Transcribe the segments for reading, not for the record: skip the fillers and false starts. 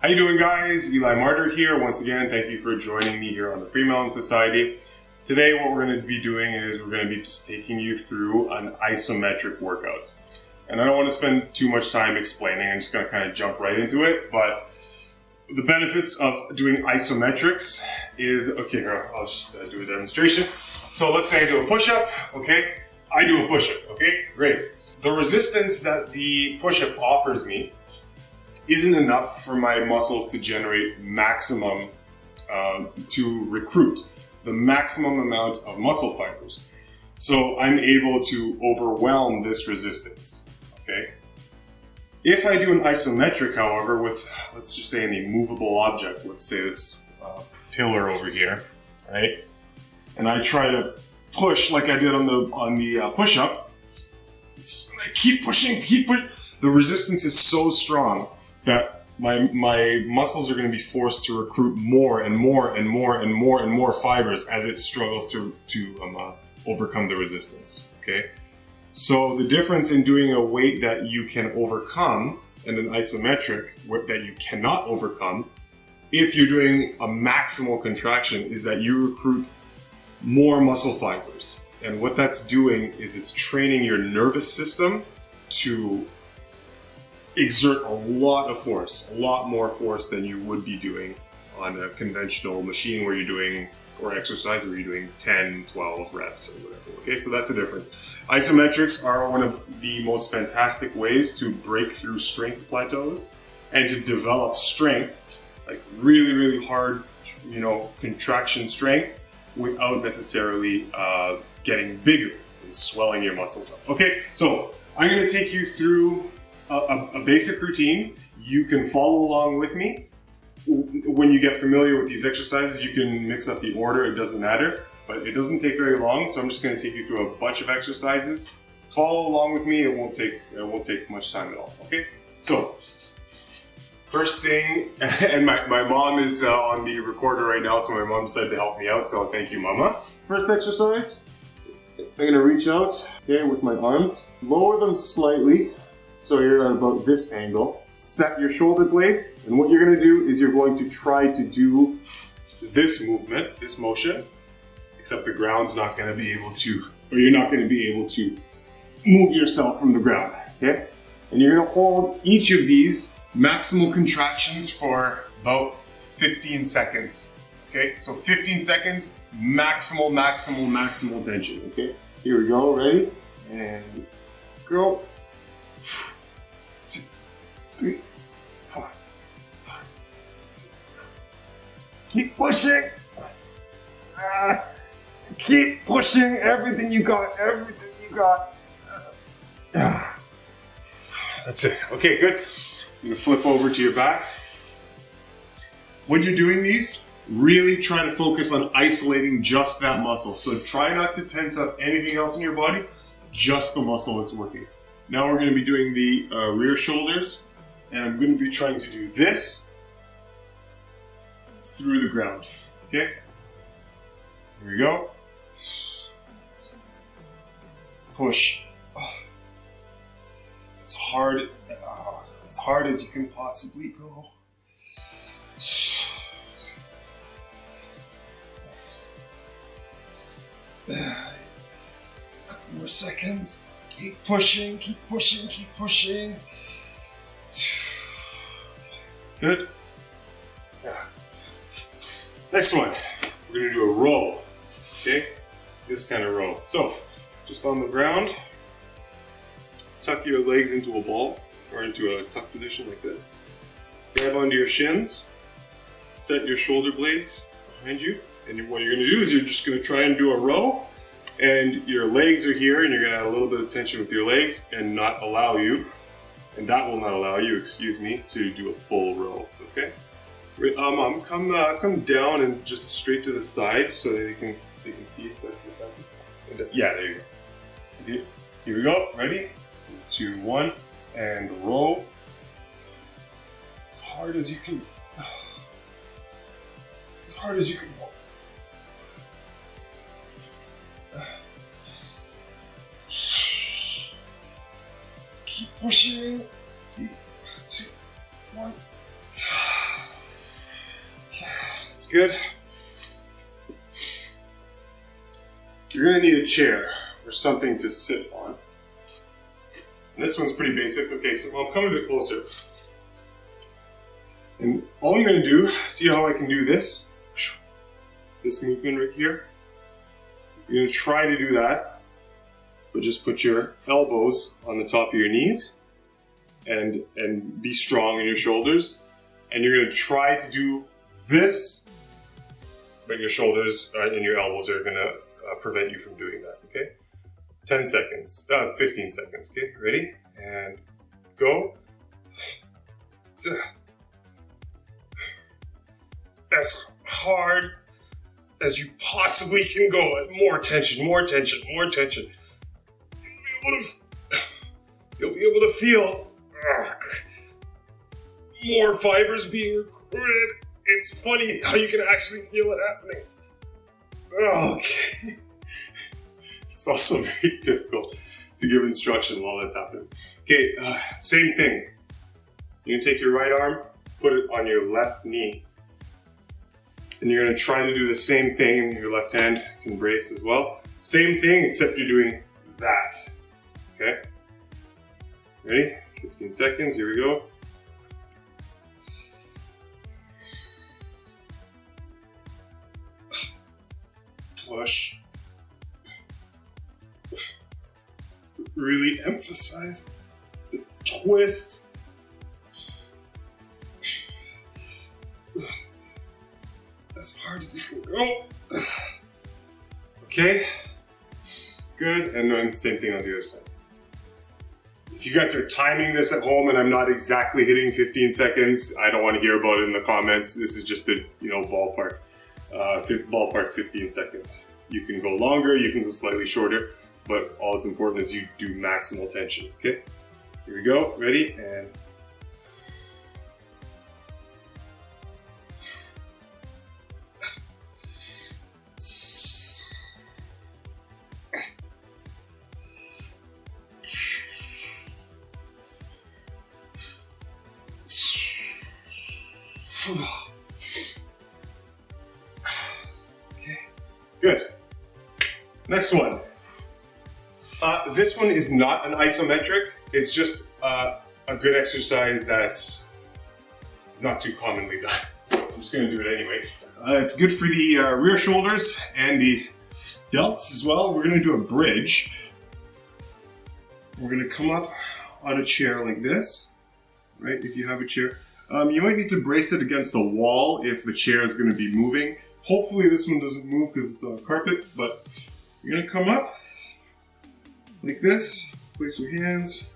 How you doing, guys? Eli Martyr here. Once again, thank you for joining me here on the FreeMelon Society. Today what we're going to be doing is we're going to be just taking you through an isometric workout. And I don't want to spend too much time explaining. I'm just going to kind of jump right into it. But the benefits of doing isometrics is, okay, here, I'll just do a demonstration. So let's say I do a push-up, okay? I do a push-up, okay? Great. The resistance that the push-up offers me isn't enough for my muscles to generate maximum, to recruit the maximum amount of muscle fibers. So I'm able to overwhelm this resistance, okay? If I do an isometric, however, with, let's just say, an immovable object, let's say this pillar over here, right? And I try to push like I did on the push-up. I keep pushing, the resistance is so strong that my muscles are going to be forced to recruit more and more and more and more and more fibers as it struggles to overcome the resistance, okay? So the difference in doing a weight that you can overcome and an isometric that you cannot overcome, if you're doing a maximal contraction, is that you recruit more muscle fibers. And what that's doing is it's training your nervous system to exert a lot of force, a lot more force than you would be doing on a conventional machine where you're doing, or exercise where you're doing 10, 12 reps or whatever. Okay, so that's the difference. Isometrics are one of the most fantastic ways to break through strength plateaus and to develop strength, like really, really hard, contraction strength without necessarily getting bigger and swelling your muscles up. Okay, so I'm going to take you through a basic routine. You can follow along with me. When you get familiar with these exercises, you can mix up the order, it doesn't matter, but it doesn't take very long, so I'm just going to take you through a bunch of exercises. Follow along with me, it won't take much time at all, okay? So, first thing, and my mom is on the recorder right now, so my mom said to help me out, so thank you, Mama. First exercise, I'm going to reach out, okay, with my arms, lower them slightly, so you're at about this angle. Set your shoulder blades, and what you're going to do is you're going to try to do this movement, this motion, except the ground's not going to be able to, or you're not going to be able to move yourself from the ground, okay? And you're going to hold each of these maximal contractions for about 15 seconds, okay? So 15 seconds, maximal tension, okay? Here we go, ready? And go. 2, 3, 4, 5, 6. Keep pushing. Keep pushing everything you got. That's it. Okay, good. I'm going to flip over to your back. When you're doing these, really try to focus on isolating just that muscle. So try not to tense up anything else in your body, just the muscle that's working. Now we're going to be doing the rear shoulders, and I'm going to be trying to do this through the ground, okay? Here we go. Push. As hard as you can possibly go. A couple more seconds. Keep pushing. Good? Yeah. Next one. We're going to do a row. Okay? This kind of row. So, just on the ground, tuck your legs into a ball, or into a tuck position like this. Grab onto your shins. Set your shoulder blades behind you. And what you're going to do is you're just going to try and do a row. And your legs are here, and you're going to add a little bit of tension with your legs and that will not allow you, to do a full row, okay? Mom, come down and just straight to the side so that they can see exactly what's happening. Yeah, there you go. Here we go, ready? 2, 1, and row. As hard as you can. As hard as you can. Keep pushing. 3, 2, 1. Good. You're going to need a chair or something to sit on. And this one's pretty basic. Okay, so I'll come a bit closer. And all I'm going to do, see how I can do this? This movement right here. You're going to try to do that, but just put your elbows on the top of your knees and be strong in your shoulders. And you're going to try to do this, but your shoulders and your elbows are going to prevent you from doing that, okay? 10 seconds, 15 seconds, okay? Ready? And go. As hard as you possibly can go. More tension, more tension, more tension. You'll be able to feel more fibers being recruited. It's funny how you can actually feel it happening. Okay. It's also very difficult to give instruction while that's happening. Okay, same thing. You can take your right arm, put it on your left knee, and you're going to try to do the same thing. Your left hand can brace as well. Same thing, except you're doing that. Okay? Ready? 15 seconds, here we go. Push. Really emphasize the twist. As hard as you can go. Okay. Good. And then same thing on the other side. If you guys are timing this at home and I'm not exactly hitting 15 seconds, I don't want to hear about it in the comments. This is just a ballpark. Ballpark 15 seconds. You can go longer, you can go slightly shorter, but all that's important is you do maximal tension, okay? Here we go, ready, and... Good. Next one. This one is not an isometric. It's just a good exercise that is not too commonly done. So I'm just going to do it anyway. It's good for the rear shoulders and the delts as well. We're going to do a bridge. We're going to come up on a chair like this, right? If you have a chair. You might need to brace it against the wall if the chair is going to be moving. Hopefully this one doesn't move because it's on carpet, but you're going to come up like this, place your hands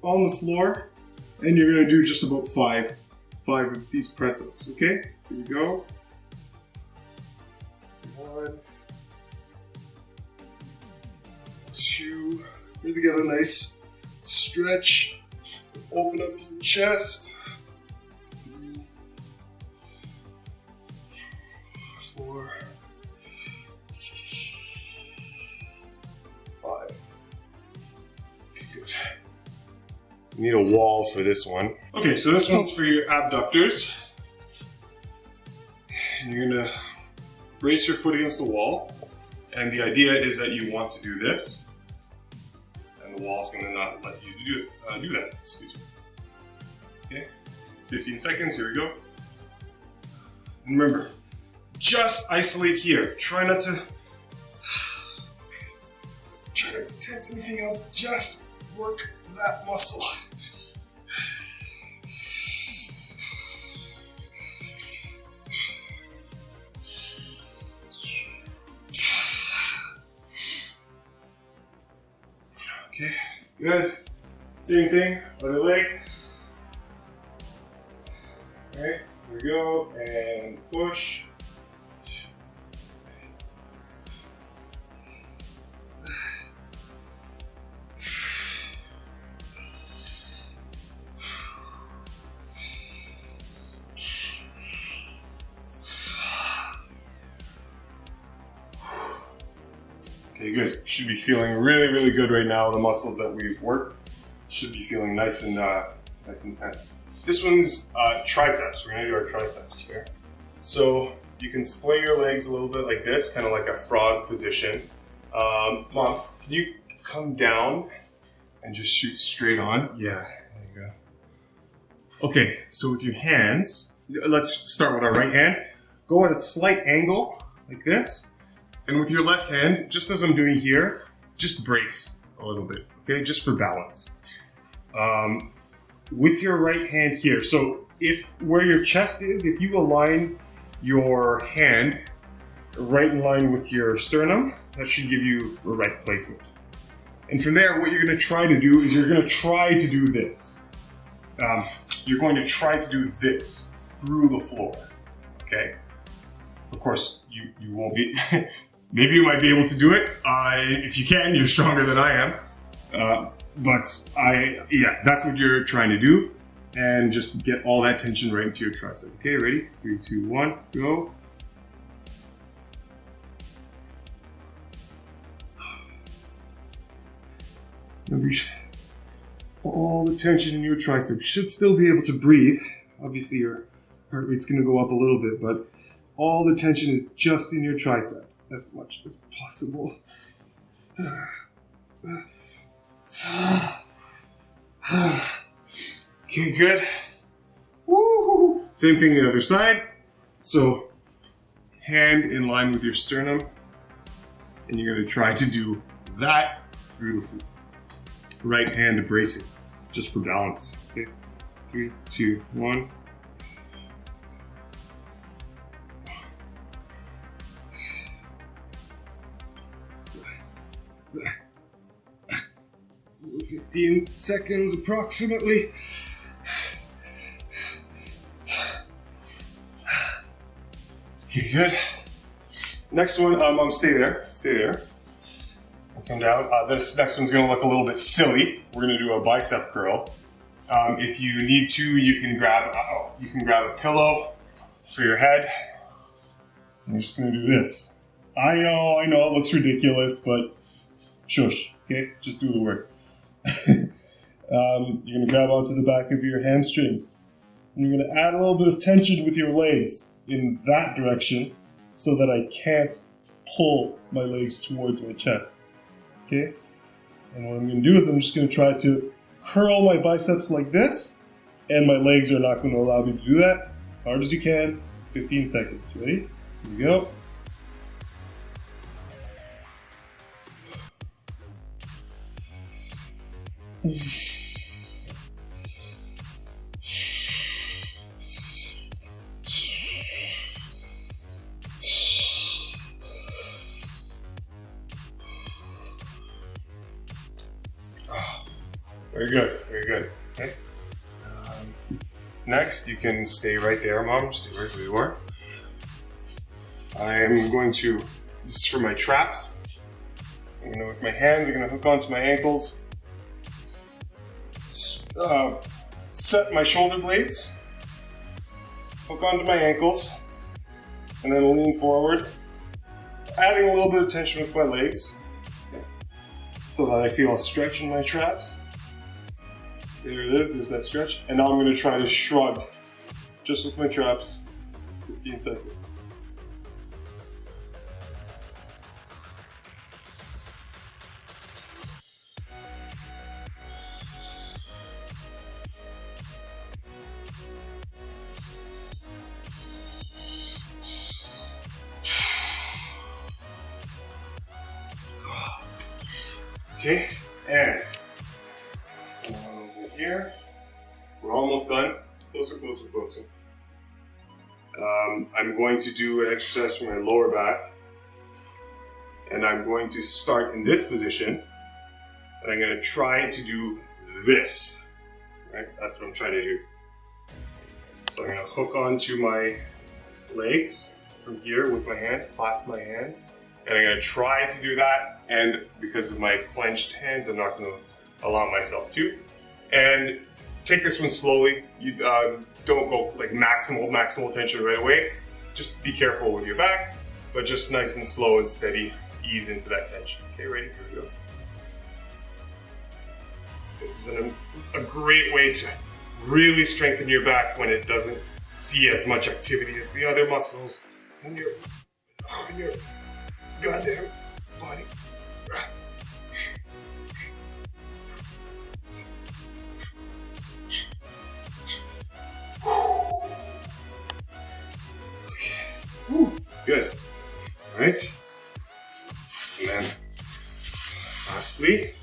on the floor, and you're going to do just about five of these press-ups, okay? Here we go. 1, 2, really get a nice stretch, open up your chest. 3, 4, 5. Okay, good. You need a wall for this one. Okay, so this one's for your abductors. And you're gonna brace your foot against the wall. And the idea is that you want to do this. And the wall's gonna not let you do that. Excuse me. Okay, 15 seconds, here we go. And remember, just isolate here. Try not to tense anything else. Just work that muscle. Okay, good. Same thing, other leg. Alright, here we go, and push. Okay, good. You should be feeling really, really good right now. The muscles that we've worked should be feeling nice and tense. This one's triceps. We're going to do our triceps here. So you can splay your legs a little bit like this, kind of like a frog position. Mom, can you come down and just shoot straight on? Yeah, there you go. Okay, so with your hands, let's start with our right hand. Go at a slight angle like this. And with your left hand, just as I'm doing here, just brace a little bit, okay? Just for balance. With your right hand here, so if where your chest is, if you align your hand right in line with your sternum, that should give you the right placement. And from there, what you're going to try to do is you're going to try to do this. You're going to try to do this through the floor, okay? Of course, you won't be... Maybe you might be able to do it. If you can, you're stronger than I am. Yeah, that's what you're trying to do. And just get all that tension right into your tricep. Okay, ready? 3, 2, 1, go. Remember, all the tension in your tricep. You should still be able to breathe. Obviously, your heart rate's going to go up a little bit, but all the tension is just in your tricep. As much as possible. Okay, good. Woo! Same thing the other side. So, hand in line with your sternum. And you're going to try to do that through the right hand bracing, just for balance. Okay, 3, 2, 1. So, 15 seconds approximately. Okay, good. Next one, stay there. I'll come down. This next one's gonna look a little bit silly. We're gonna do a bicep curl. If you need to, you can grab a pillow for your head. I'm just gonna do this. I know, it looks ridiculous, but shush, okay? Just do the work. You're gonna grab onto the back of your hamstrings. And you're gonna add a little bit of tension with your legs in that direction so that I can't pull my legs towards my chest, okay? And what I'm gonna do is I'm just gonna try to curl my biceps like this, and my legs are not gonna allow me to do that. As hard as you can, 15 seconds, ready? Here we go. Very good, very good. Okay. Next, you can stay right there, Mom. Stay right where you are. I'm going to, this is for my traps. I'm going to, with my hands, I'm going to hook onto my ankles. Set my shoulder blades. Hook onto my ankles. And then lean forward. Adding a little bit of tension with my legs. So that I feel a stretch in my traps. There it is, there's that stretch. And now I'm going to try to shrug just with my traps, 15 seconds. Okay, and over here, we're almost done. Closer, closer, closer. I'm going to do an exercise for my lower back, and I'm going to start in this position, and I'm going to try to do this. Right, that's what I'm trying to do. So I'm going to hook onto my legs from here with my hands, clasp my hands, and I'm going to try to do that. And because of my clenched hands, I'm not going to allow myself to. And take this one slowly. You don't go like maximal tension right away. Just be careful with your back, but just nice and slow and steady, ease into that tension. Okay, ready? Here we go. This is a great way to really strengthen your back when it doesn't see as much activity as the other muscles on your goddamn body. Okay. That's good. All right. And then lastly,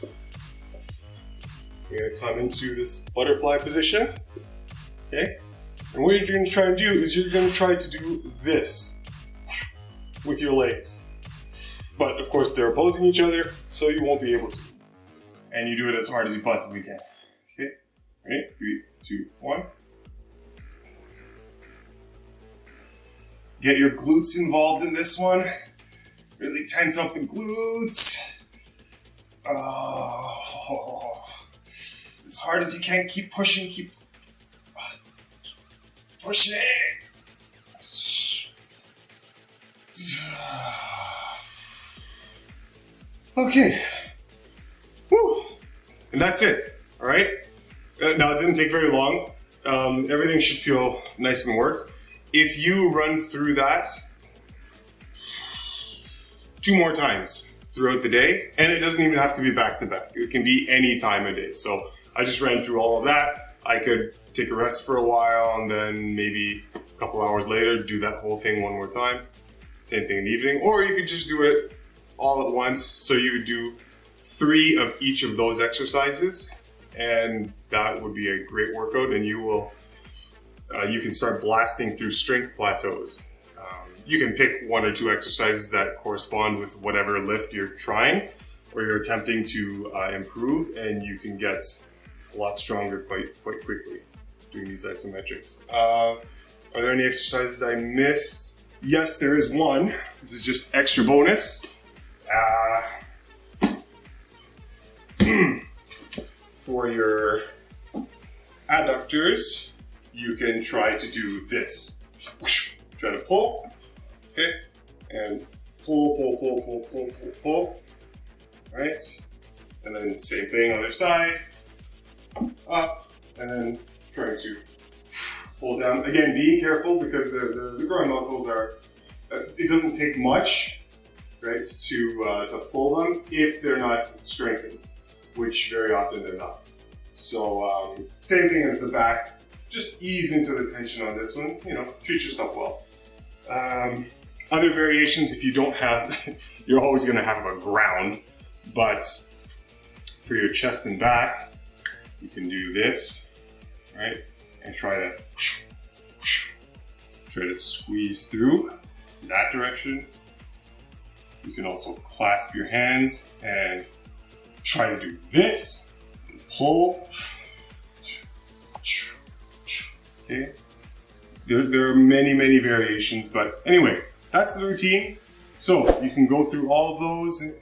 you're going to come into this butterfly position. Okay? And what you're going to try and do is you're going to try to do this with your legs. But of course they're opposing each other, so you won't be able to. And you do it as hard as you possibly can. Okay? Ready? 3, 2, 1. Get your glutes involved in this one. Really tense up the glutes. Oh, as hard as you can. Keep pushing. Keep pushing. Okay. Whew. And that's it. All right. Now it didn't take very long. Everything should feel nice and worked. If you run through that 2 more times throughout the day, and it doesn't even have to be back to back. It can be any time of day. So I just ran through all of that. I could take a rest for a while and then maybe a couple hours later do that whole thing one more time. Same thing in the evening. Or you could just do it all at once. So you would do 3 of each of those exercises, and that would be a great workout, and you can start blasting through strength plateaus. You can pick 1 or 2 exercises that correspond with whatever lift you're trying or you're attempting to improve, and you can get a lot stronger quite quickly doing these isometrics. Are there any exercises I missed? Yes, there is one. This is just extra bonus. For your adductors, you can try to do this. Try to pull, okay? And pull. Right? And then same thing, other side. Up, and then trying to pull down. Again, be careful because the groin muscles are, it doesn't take much, right, to pull them if they're not strengthened, which very often they're not. So same thing as the back. Just ease into the tension on this one. Treat yourself well. Other variations, if you don't have, you're always going to have a ground, but for your chest and back, you can do this, right? And try to squeeze through in that direction. You can also clasp your hands and try to do this and pull. Okay. There are many variations, but anyway, that's the routine. So you can go through all of those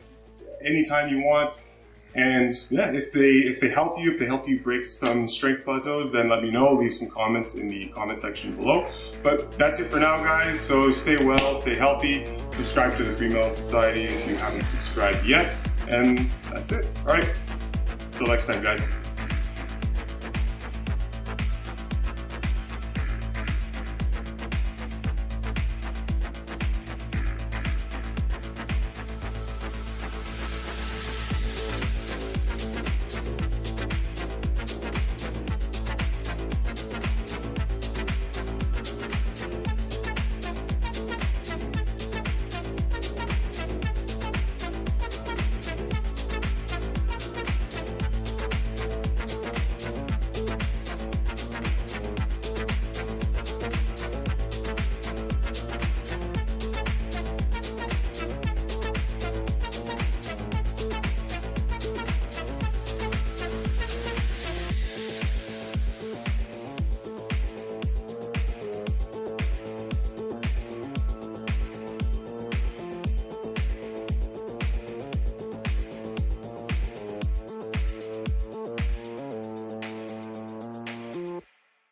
anytime you want. And yeah, if they help you break some strength plateaus, then let me know. Leave some comments in the comment section below. But that's it for now, guys. So stay well, stay healthy. Subscribe to the FreeMelon Society if you haven't subscribed yet. And that's it. All right. Until next time, guys.